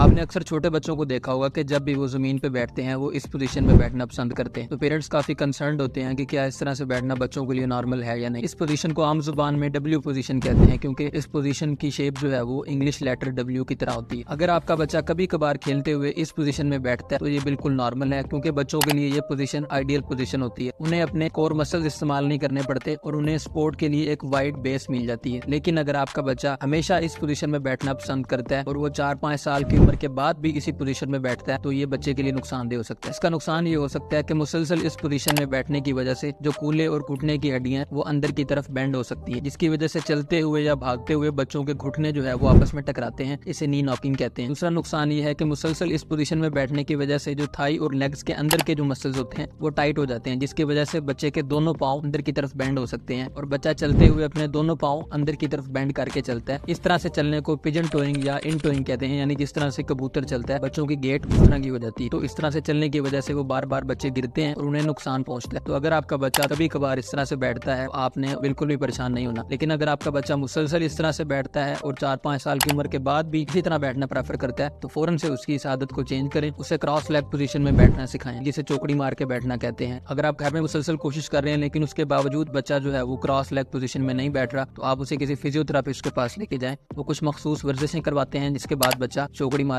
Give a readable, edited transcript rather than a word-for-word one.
آپ نے اکثر چھوٹے بچوں کو دیکھا ہوگا کہ جب بھی وہ زمین پہ بیٹھتے ہیں وہ اس پوزیشن میں بیٹھنا پسند کرتے ہیں، تو پیرنٹس کافی کنسرنڈ ہوتے ہیں کہ کیا اس طرح سے بیٹھنا بچوں کے لیے نارمل ہے یا نہیں۔ اس پوزیشن کو عام زبان میں ڈبلیو پوزیشن کہتے ہیں، کیونکہ اس پوزیشن کی شیپ جو ہے وہ انگلش لیٹر ڈبلیو کی طرح ہوتی ہے۔ اگر آپ کا بچہ کبھی کبھار کھیلتے ہوئے اس پوزیشن میں بیٹھتا ہے تو یہ بالکل نارمل ہے، کیونکہ بچوں کے لیے یہ پوزیشن آئیڈیل پوزیشن ہوتی ہے۔ انہیں اپنے کور مسلز استعمال نہیں کرنے پڑتے اور انہیں سپورٹ کے لیے ایک وائڈ بیس مل جاتی ہے۔ لیکن اگر آپ کا بچہ ہمیشہ اس پوزیشن میں بیٹھنا پسند کرتا ہے اور وہ 4-5 سال کی عمر کے بعد بھی اسی پوزیشن میں بیٹھتا ہے تو یہ بچے کے لیے نقصان دہ ہو سکتا ہے۔ اس کا نقصان یہ ہو سکتا ہے کہ مسلسل اس پوزیشن میں بیٹھنے کی وجہ سے جو کولے اور گھٹنے کی ہڈیاں وہ اندر کی طرف بینڈ ہو سکتی ہے، جس کی وجہ سے چلتے ہوئے یا بھاگتے ہوئے بچوں کے گھٹنے جو ہے وہ آپس میں ٹکراتے ہیں، اسے نی ناکنگ کہتے ہیں۔ دوسرا نقصان یہ ہے کہ مسلسل اس پوزیشن میں بیٹھنے کی وجہ سے جو تھائی اور لیگز کے اندر کے جو مسلز ہوتے ہیں وہ ٹائٹ ہو جاتے ہیں، جس کی وجہ سے بچے کے دونوں پاؤں اندر کی طرف بینڈ ہو سکتے ہیں اور بچہ چلتے ہوئے اپنے دونوں پاؤں اندر کی طرف بینڈ کر کے چلتا ہے۔ اس طرح سے چلنے کو پجن ٹوئنگ یا ان ٹوئنگ کہتے ہیں، یعنی جس طرح سے کبوتر چلتا ہے بچوں کی گیٹ اس طرح کی ہو جاتی ہے، تو اس طرح سے چلنے کی وجہ سے وہ بار بار بچے گرتے ہیں اور انہیں نقصان پہنچتا ہے۔ تو اگر آپ کا بچہ کبھی کبھار اس طرح سے بیٹھتا ہے آپ نے بالکل بھی پریشان نہیں ہونا، لیکن اگر آپ کا بچہ مسلسل اس طرح سے بیٹھتا ہے اور 4-5 سال کی عمر کے بعد بھی اسی طرح بیٹھنا پریفر کرتا ہے تو فوراً سے اس کی اس عادت کو چینج کریں، اسے کراس لیگ پوزیشن میں بیٹھنا سکھائیں، جسے چوکڑی مار کے بیٹھنا کہتے ہیں۔ اگر آپ گھر میں مسلسل کوشش کر رہے ہیں لیکن اس کے باوجود بچہ جو ہے وہ کراس لیگ پوزیشن میں نہیں بیٹھ رہا تو آپ اسے کسی فزیو تھراپسٹ کے پاس لے کے جائیں، وہ کچھ مخصوص ورزشیں کرواتے ہیں جس کے بعد بچہ چوکڑی مار